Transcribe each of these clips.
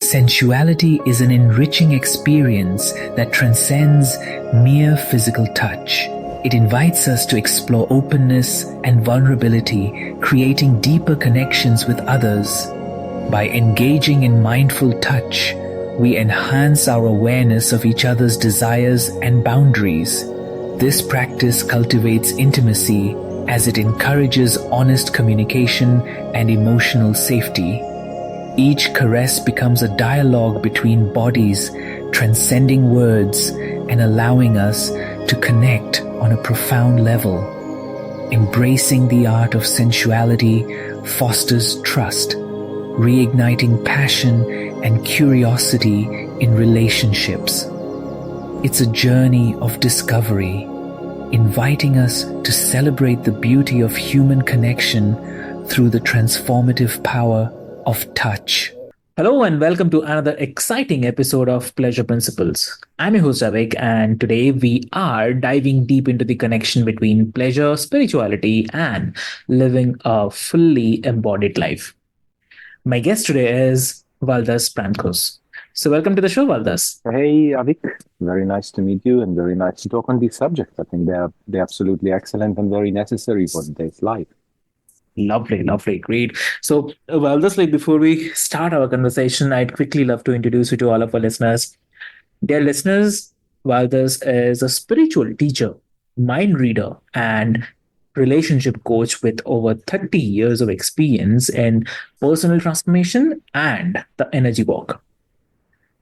Sensuality is an enriching experience that transcends mere physical touch. It invites us to explore openness and vulnerability, creating deeper connections with others. By engaging in mindful touch, we enhance our awareness of each other's desires and boundaries. This practice cultivates intimacy as it encourages honest communication and emotional safety. Each caress becomes a dialogue between bodies, transcending words and allowing us to connect on a profound level. Embracing the art of sensuality fosters trust, reigniting passion and curiosity in relationships. It's a journey of discovery, inviting us to celebrate the beauty of human connection through the transformative power of touch. Hello and welcome to another exciting episode of Pleasure Principles. I'm your host Avik, and today we are diving deep into the connection between pleasure, spirituality, and living a fully embodied life. My guest today is Valdas Prankos. So welcome to the show, Valdas. Hey, Avik. Very nice to meet you and very nice to talk on these subjects. I think they're absolutely excellent and very necessary for today's life. Lovely, great. So, Valdas, before we start our conversation, I'd quickly love to introduce you to all of our listeners. Dear listeners, Valdas is a spiritual teacher, mind reader, and relationship coach with over 30 years of experience in personal transformation and the energy walk.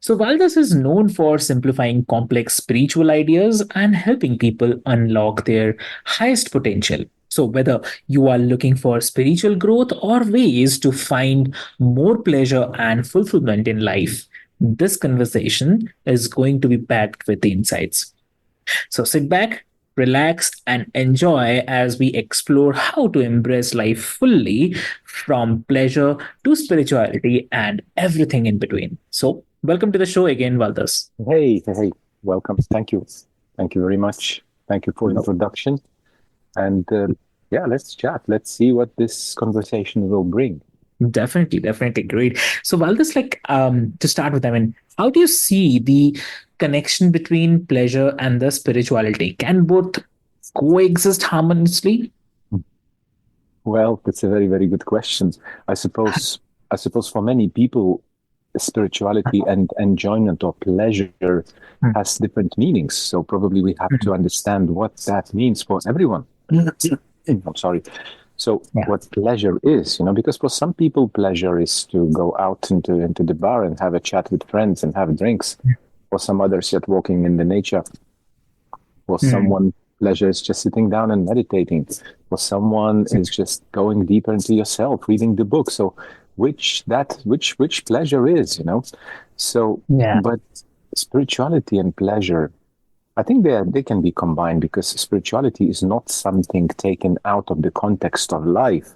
So, Valdas is known for simplifying complex spiritual ideas and helping people unlock their highest potential. So, whether you are looking for spiritual growth or ways to find more pleasure and fulfillment in life, this conversation is going to be packed with insights. So, sit back, relax, and enjoy as we explore how to embrace life fully, from pleasure to spirituality and everything in between. So, welcome to the show again, Valdas. Hey, welcome. Thank you. Thank you very much. Thank you for the introduction. And let's chat. Let's see what this conversation will bring. Definitely great. So, Valdas, to start with, how do you see the connection between pleasure and the spirituality? Can both coexist harmoniously? Well, that's a very, very good question. I suppose for many people, spirituality and enjoyment or pleasure has different meanings. So probably we have to understand what that means for everyone. I'm sorry. So what pleasure is, because for some people, pleasure is to go out into the bar and have a chat with friends and have drinks. For some others, yet walking in the nature. For someone, pleasure is just sitting down and meditating. For someone, is just going deeper into yourself, reading the book. So which pleasure is, So, but spirituality and pleasure, I think they can be combined, because spirituality is not something taken out of the context of life,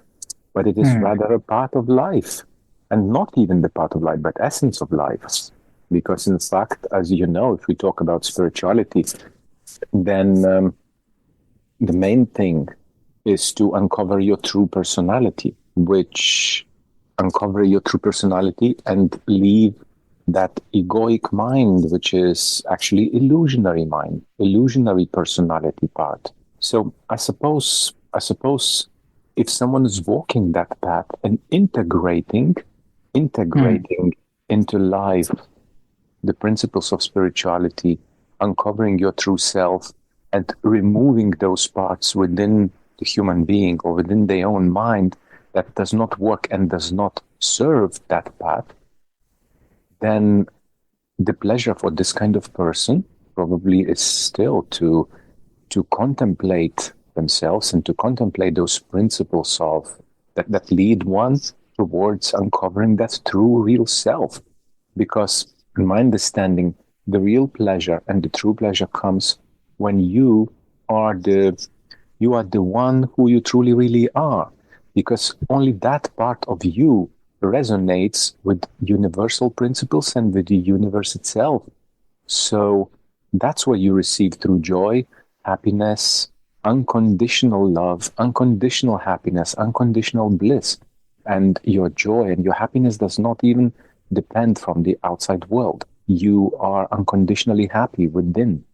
but it is rather a part of life, and not even the part of life, but essence of life. Because in fact, as you know, if we talk about spirituality, then the main thing is to uncover your true personality, and leave that egoic mind, which is actually illusionary mind, illusionary personality part. So I suppose if someone is walking that path and integrating into life the principles of spirituality, uncovering your true self and removing those parts within the human being or within their own mind that does not work and does not serve that path, then the pleasure for this kind of person probably is still to contemplate themselves and to contemplate those principles of that lead one towards uncovering that true real self. Because in my understanding, the real pleasure and the true pleasure comes when you are the one who you truly really are, because only that part of you resonates with universal principles and with the universe itself. So that's what you receive through joy, happiness, unconditional love, unconditional happiness, unconditional bliss. And your joy and your happiness does not even depend from the outside world. You are unconditionally happy within.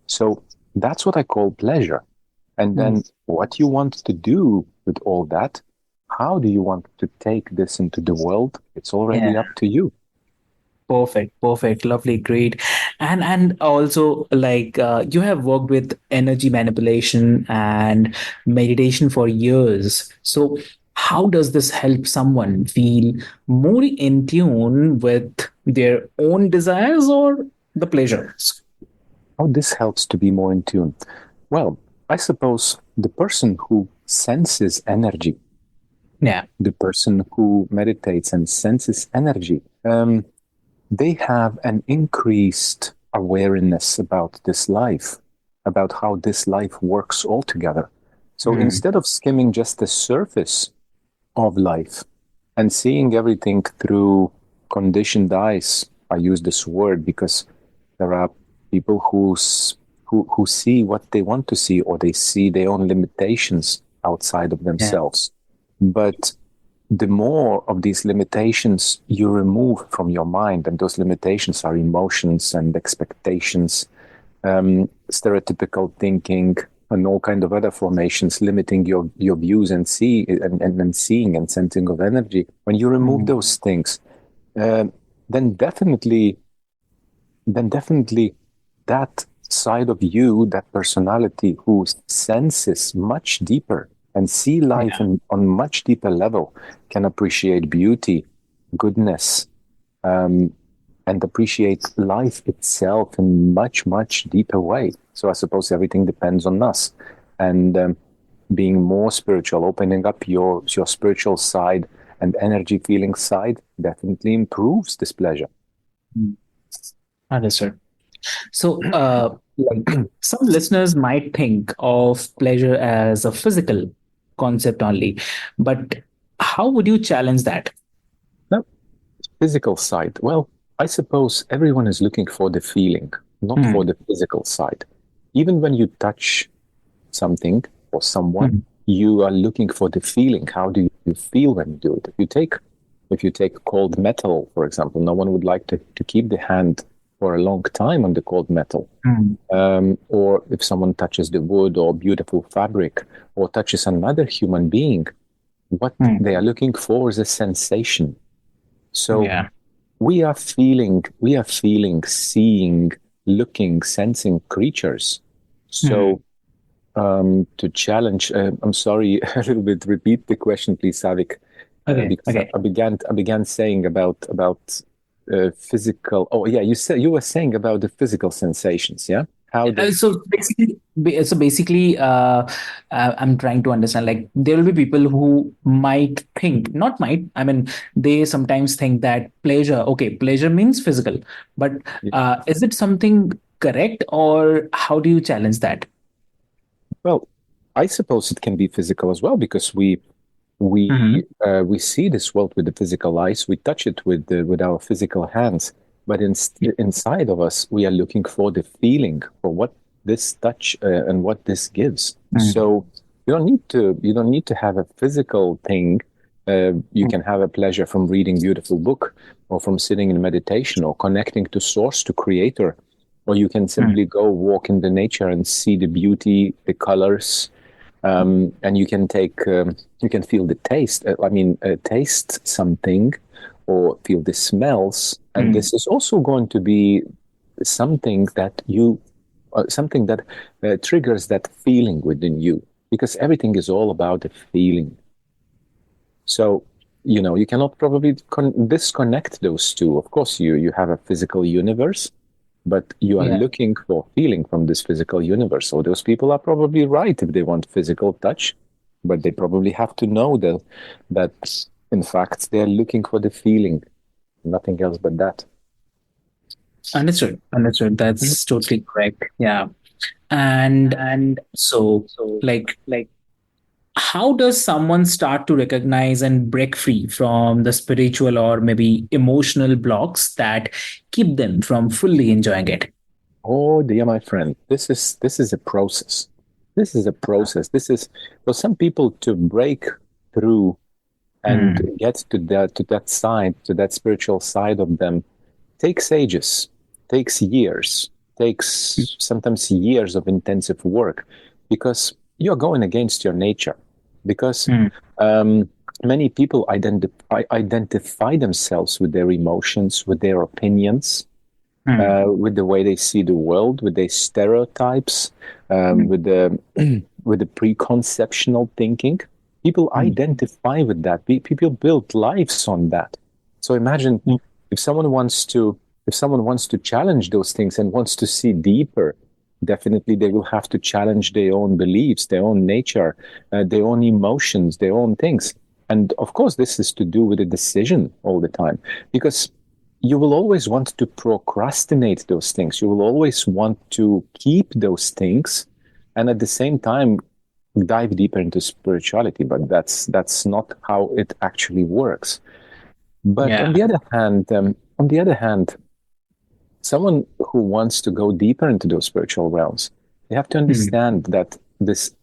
So that's what I call pleasure. And Mm. then what you want to do with all that, how do you want to take this into the world? It's already Yeah. up to you. Perfect, perfect, lovely, great. And also, like, you have worked with energy manipulation and meditation for years. So how does this help someone feel more in tune with their own desires or the pleasures? How this helps to be more in tune? Well, I suppose the person who senses energy, Yeah. the person who meditates and senses energy, they have an increased awareness about this life, about how this life works altogether. So Mm. instead of skimming just the surface of life and seeing everything through conditioned eyes, I use this word because there are people who see what they want to see, or they see their own limitations outside of Yeah. themselves. But the more of these limitations you remove from your mind, and those limitations are emotions and expectations, stereotypical thinking, and all kind of other formations limiting your views and seeing and sensing of energy. When you remove Mm. those things, uh, then definitely then definitely that side of you, that personality who senses much deeper and see life Yeah. on much deeper level, can appreciate beauty, goodness, um, and appreciate life itself in much deeper way. So I suppose everything depends on us, and being more spiritual, opening up your spiritual side and energy feeling side definitely improves this pleasure. Mm. Understood. So, like, some listeners might think of pleasure as a physical concept only, but how would you challenge that? Now, physical side. Well, I suppose everyone is looking for the feeling, not for Hmm. the physical side. Even when you touch something or someone, Hmm. you are looking for the feeling. How do you feel when you do it? If you take cold metal, for example, no one would like to keep the hand for a long time on the cold metal. Hmm. Or if someone touches the wood or beautiful fabric or touches another human being, what Hmm. they are looking for is a sensation. So Yeah. we are feeling, seeing, looking, sensing creatures. Hmm. So to challenge, I'm sorry, a little bit. Repeat the question, please, Savik, Okay. because Okay. I began saying about physical. Oh yeah, you were saying about the physical sensations. Yeah, how the I'm trying to understand. Like, there will be people who might think, not might. I mean, they sometimes think that pleasure. Okay, pleasure means physical, but is it something correct, or how do you challenge that? well, I suppose it can be physical as well because we Hmm. we see this world with the physical eyes. We touch it with our physical hands, but inside of us, we are looking for the feeling for what this touch and what this gives. So you don't need to have a physical thing. You can have a pleasure from reading beautiful book, or from sitting in meditation, or connecting to source, to creator, or you can simply go walk in the nature and see the beauty, the colors, and you can feel the taste. Taste something or feel the smells, and Hmm. this is also going to be something that triggers that feeling within you, because everything is all about the feeling. So you cannot probably disconnect those two. Of course, you have a physical universe, but you are Yeah. looking for feeling from this physical universe. So those people are probably right if they want physical touch, but they probably have to know that in fact they're looking for the feeling, nothing else but that. Understood. Understood. That's totally correct. Yeah. And so, like, how does someone start to recognize and break free from the spiritual or maybe emotional blocks that keep them from fully enjoying it? Oh, dear my friend, this is a process. This is a process. This is for some people to break through and get to that side, to that spiritual side of them, takes ages, takes years, takes sometimes years of intensive work, because you're going against your nature. Because um, many people identify themselves with their emotions, with their opinions, with the way they see the world, with their stereotypes, with the with the preconceptional thinking. People identify with that. People build lives on that. So imagine if someone wants to challenge those things and wants to see deeper. Definitely, they will have to challenge their own beliefs, their own nature, their own emotions, their own things. And of course, this is to do with a decision all the time, because you will always want to procrastinate those things. You will always want to keep those things, and at the same time dive deeper into spirituality. But that's not how it actually works. But Yeah. on the other hand, someone who wants to go deeper into those spiritual realms, they have to understand that this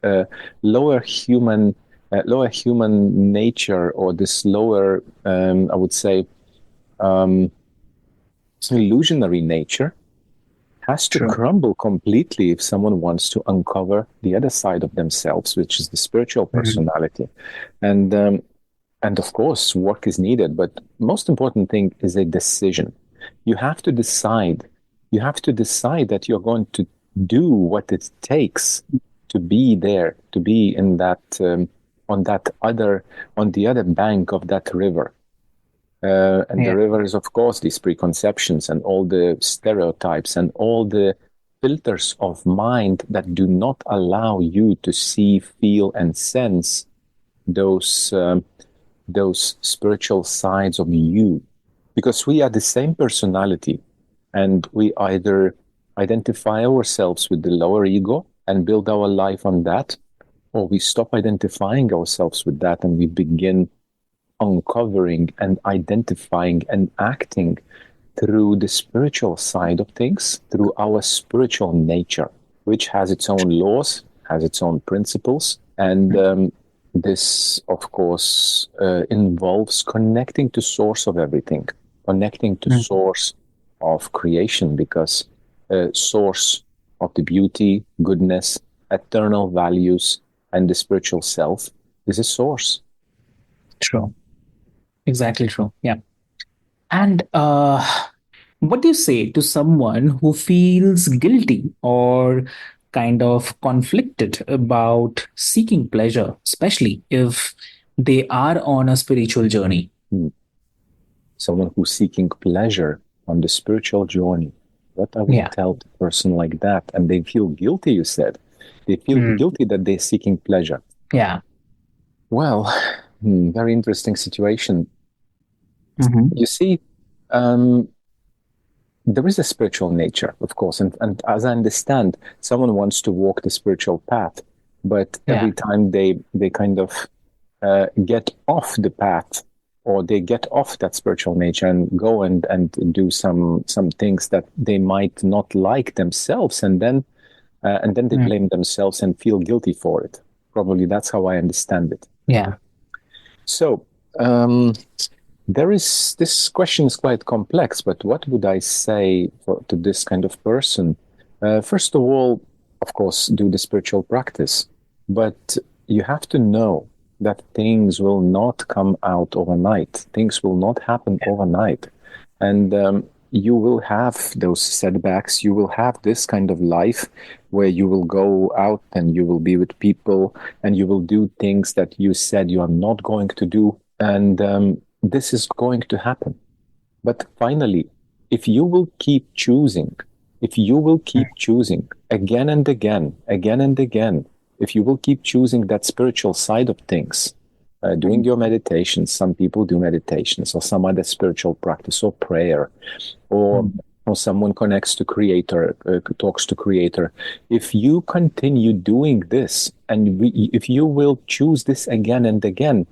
uh, lower human lower human nature, or this lower, I would say, illusionary nature, has to True. crumble completely if someone wants to uncover the other side of themselves, which is the spiritual personality. And and of course, work is needed, but most important thing is a decision. You have to decide. You have to decide that you're going to do what it takes to be there, to be in that on the other bank of that river. And the Yeah. river is, of course, these preconceptions and all the stereotypes and all the filters of mind that do not allow you to see, feel, and sense those those spiritual sides of you, because we are the same personality, and we either identify ourselves with the lower ego and build our life on that, or we stop identifying ourselves with that and we begin uncovering and identifying and acting through the spiritual side of things, through our spiritual nature, which has its own laws, has its own principles. And this, of course, involves connecting to source of everything, connecting to source of creation, because source of the beauty, goodness, eternal values, and the spiritual self is a source. True. Exactly true. Yeah. And what do you say to someone who feels guilty or kind of conflicted about seeking pleasure, especially if they are on a spiritual journey? Hmm. Someone who's seeking pleasure on the spiritual journey, what I would Yeah. tell a person like that, and they feel guilty, you said. They feel guilty that they're seeking pleasure. Yeah. Well, very interesting situation. Mm-hmm. You see, um, there is a spiritual nature, of course, and as I understand, someone wants to walk the spiritual path, but Yeah. every time they kind of get off the path, or they get off that spiritual nature and go and do some things that they might not like themselves, and then they blame themselves and feel guilty for it. Probably that's how I understand it. Yeah. So there is, this question is quite complex, but what would I say to this kind of person? First of all, of course, do the spiritual practice, but you have to know that things will not come out overnight. Things will not happen overnight. And you will have those setbacks. You will have this kind of life where you will go out and you will be with people and you will do things that you said you are not going to do. And this is going to happen. But finally, if you will keep choosing, if you will keep choosing again and again, again and again, if you will keep choosing that spiritual side of things, doing your meditations, some people do meditations or some other spiritual practice or prayer, or someone connects to creator, talks to creator. If you continue doing this, and if you will choose this again and again,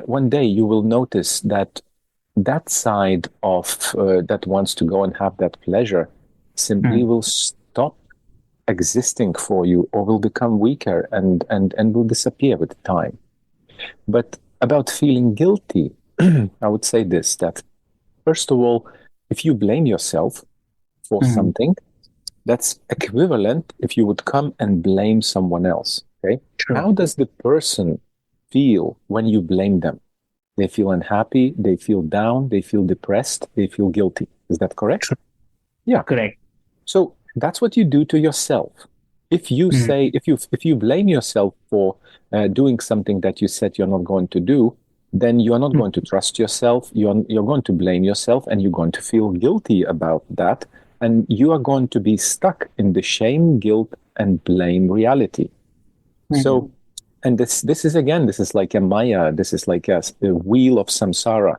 one day you will notice that that side of that wants to go and have that pleasure simply will stop existing for you, or will become weaker and will disappear with time. But About feeling guilty, I would say this, that first of all, if you blame yourself for Mm. something, that's equivalent if you would come and blame someone else. Okay. True. How does the person feel when you blame them? They feel unhappy, they feel down, they feel depressed, they feel guilty. Is that correct? True. Yeah. Correct. So that's what you do to yourself. If you Mm. say, if you blame yourself for doing something that you said you're not going to do, then you are not Mm. going to trust yourself. You're going to blame yourself, and you're going to feel guilty about that, and you are going to be stuck in the shame, guilt, and blame reality. Mm. So, and this is again, this is like a Maya, this is like a wheel of samsara.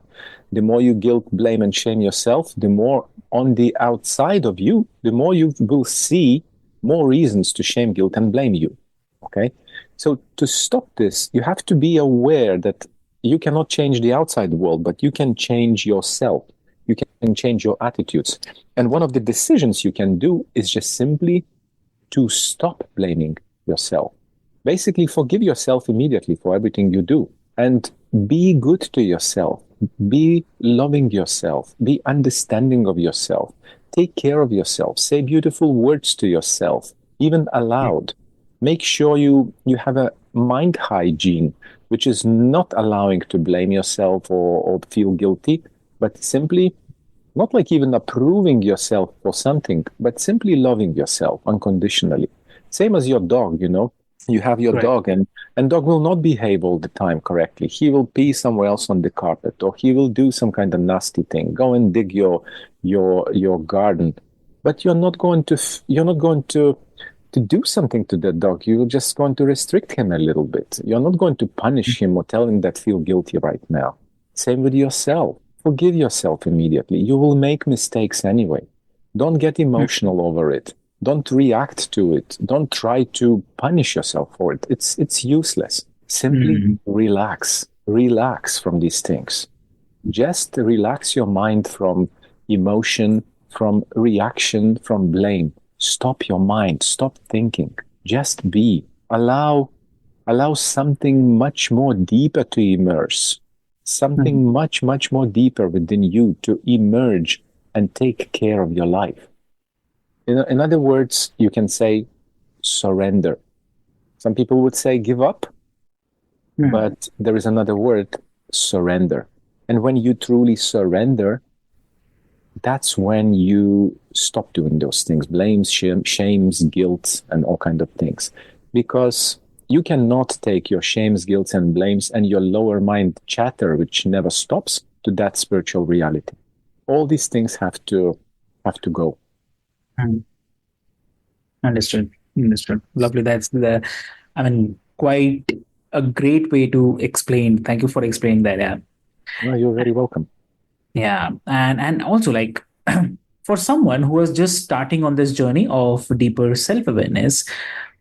The more you guilt, blame, and shame yourself, the more on the outside of you, the more you will see more reasons to shame, guilt, and blame you. Okay. So to stop this, you have to be aware that you cannot change the outside world, but you can change yourself. You can change your attitudes. And one of the decisions you can do is just simply to stop blaming yourself. Basically, forgive yourself immediately for everything you do and be good to yourself. Be loving yourself. Be understanding of yourself. Take care of yourself. Say beautiful words to yourself, even aloud. Make sure you have a mind hygiene, which is not allowing to blame yourself or feel guilty, but simply not like even approving yourself for something, but simply loving yourself unconditionally. Same as your dog, you know. You have your Correct. dog, and dog will not behave all the time correctly. He will pee somewhere else on the carpet, or he will do some kind of nasty thing. Go and dig your garden, but you're not going to do something to that dog. You're just going to restrict him a little bit. You're not going to punish him or tell him that feel guilty right now. Same with yourself. Forgive yourself immediately. You will make mistakes anyway. Don't get Mm. emotional over it. Don't react to it. Don't try to punish yourself for it. It's useless. Simply Mm. relax. Relax from these things. Just relax your mind from emotion, from reaction, from blame. Stop your mind. Stop thinking. Just be. Allow something much more deeper to immerse, Mm. something much, much more deeper within you to emerge and take care of your life. In other words, you can say surrender. Some people would say give up, Mm. but there is another word, surrender. And when you truly surrender, that's when you stop doing those things, blames, shames, guilt, and all kind of things. Because you cannot take your shames, guilt, and blames and your lower mind chatter, which never stops, to that spiritual reality. All these things have to go. Mm. Understood. Understood. Lovely. That's I mean, quite a great way to explain. Thank you for explaining that. Yeah. Well, you're very welcome. Yeah. And also like for someone who is just starting on this journey of deeper self-awareness,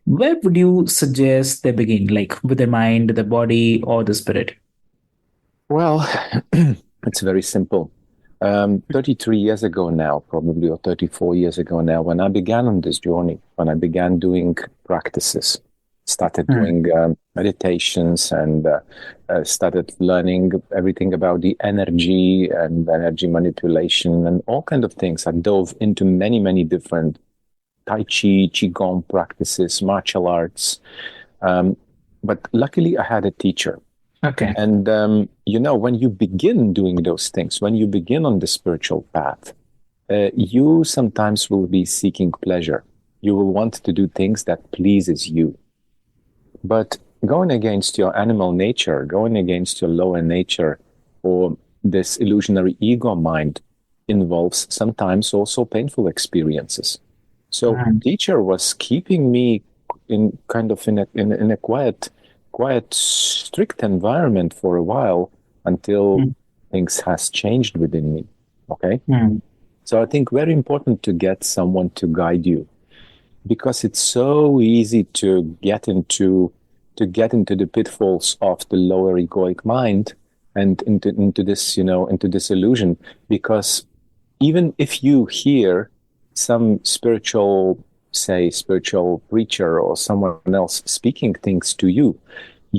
where would you suggest they begin? Like with the mind, the body, or the spirit? Well, it's very simple. 33 years ago now, probably, or 34 years ago now, when I began on this journey, when I began doing practices, started Mm. doing meditations and started learning everything about the energy and energy manipulation and all kind of things. I dove into many, many different Tai Chi, Qigong practices, martial arts. Um, but luckily, I had a teacher. Okay. And, when you begin doing those things, when you begin on the spiritual path, you sometimes will be seeking pleasure. You will want to do things that pleases you. But going against your animal nature, going against your lower nature, or this illusionary ego mind involves sometimes also painful experiences. So Mm. teacher was keeping me in kind of in a quiet, strict environment for a while until Mm. things has changed within me. Okay. Mm. So I think very important to get someone to guide you because it's so easy to get into the pitfalls of the lower egoic mind and into this illusion because even if you hear some spiritual preacher or someone else speaking things to you,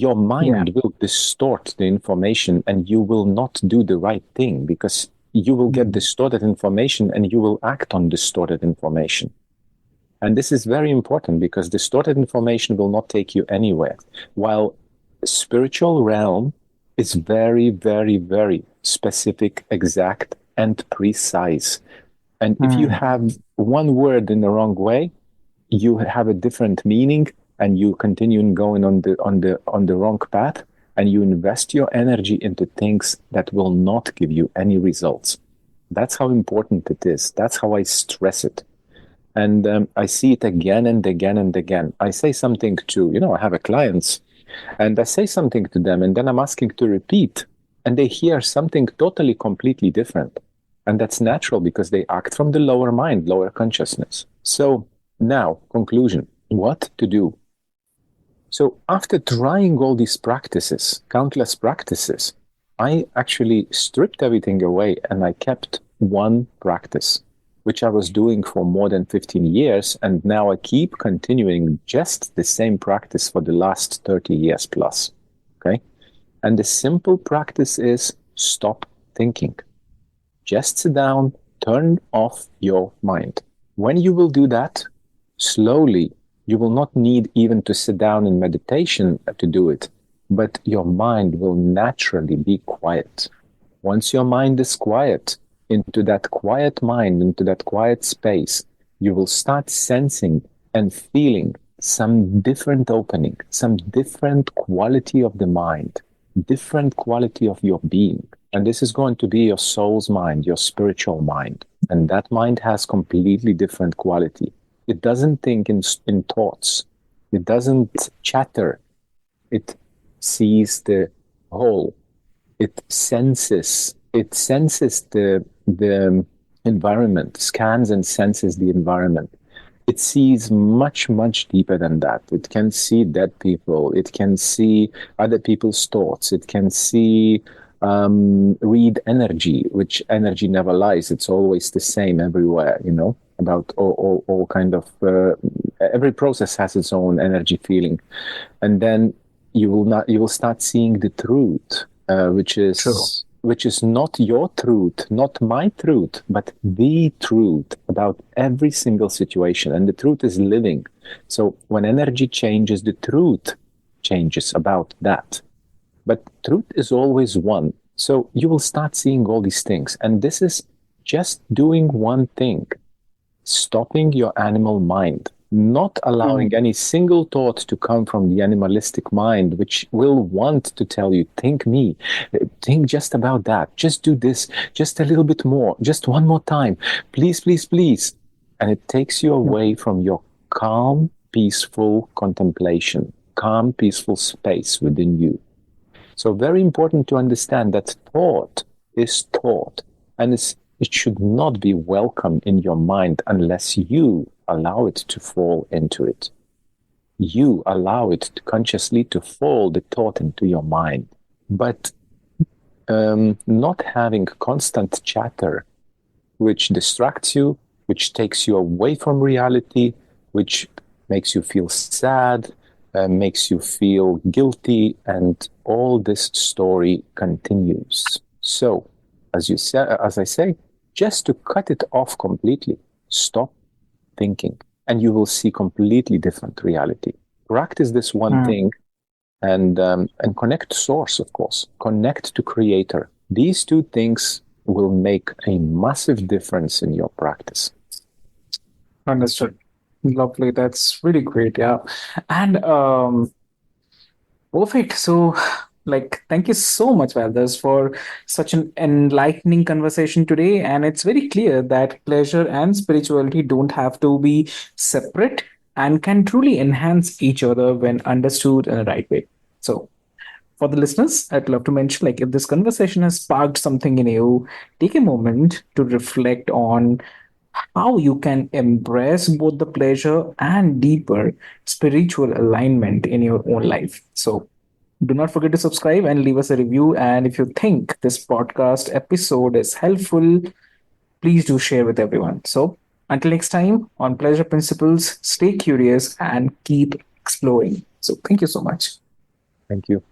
your Yeah. mind will distort the information and you will not do the right thing because you will get Mm. distorted information and you will act on distorted information. And this is very important because distorted information will not take you anywhere. While spiritual realm is very, very, very specific, exact, and precise. And if you Mm. have one word in the wrong way, you have a different meaning and you continue going on the wrong path and you invest your energy into things that will not give you any results. That's how important it is. That's how I stress it. And I see it again and again and again. I say something to, I have a clients and I say something to them and then I'm asking to repeat and they hear something totally completely different. And that's natural because they act from the lower mind, lower consciousness. So now, conclusion, what to do? So after trying all these practices, countless practices, I actually stripped everything away and I kept one practice, which I was doing for more than 15 years. And now I keep continuing just the same practice for the last 30 years plus. Okay. And the simple practice is stop thinking. Just sit down, turn off your mind. When you will do that, slowly, you will not need even to sit down in meditation to do it, but your mind will naturally be quiet. Once your mind is quiet, into that quiet mind, into that quiet space, you will start sensing and feeling some different opening, some different quality of the mind, different quality of your being. And this is going to be your soul's mind, your spiritual mind. And that mind has completely different quality. It doesn't think in thoughts. It doesn't chatter. It sees the whole. It senses the environment, scans and senses the environment. It sees much, much deeper than that. It can see dead people. It can see other people's thoughts. It can see, read energy, which energy never lies. It's always the same everywhere, about all kind of, every process has its own energy feeling. And then you will start seeing the truth, which True. is which is not your truth, not my truth, but the truth about every single situation. And the truth is living. So when energy changes, the truth changes about that. But truth is always one. So you will start seeing all these things. And this is just doing one thing, stopping your animal mind, not allowing Mm. any single thought to come from the animalistic mind, which will want to tell you, think me, think just about that, just do this, just a little bit more, just one more time, please, please, please. And it takes you Mm. away from your calm, peaceful contemplation, calm, peaceful space within you. So very important to understand that thought is thought, and it should not be welcome in your mind unless you allow it to fall into it. You allow it to consciously to fall the thought into your mind. But not having constant chatter, which distracts you, which takes you away from reality, which makes you feel sad, makes you feel guilty, and all this story continues. So, as I say, just to cut it off completely, stop thinking, and you will see completely different reality. Practice this one Mm. thing, and connect to source, of course, connect to creator. These two things will make a massive difference in your practice. Understood. Lovely. That's really great. Yeah. And perfect. So, thank you so much, Valdas, for such an enlightening conversation today. And it's very clear that pleasure and spirituality don't have to be separate and can truly enhance each other when understood in the right way. So, for the listeners, I'd love to mention, if this conversation has sparked something in you, take a moment to reflect on how you can embrace both the pleasure and deeper spiritual alignment in your own life. So, do not forget to subscribe and leave us a review. And if you think this podcast episode is helpful, please do share with everyone. So, until next time, on Pleasure Principles, stay curious and keep exploring. So, thank you so much. Thank you.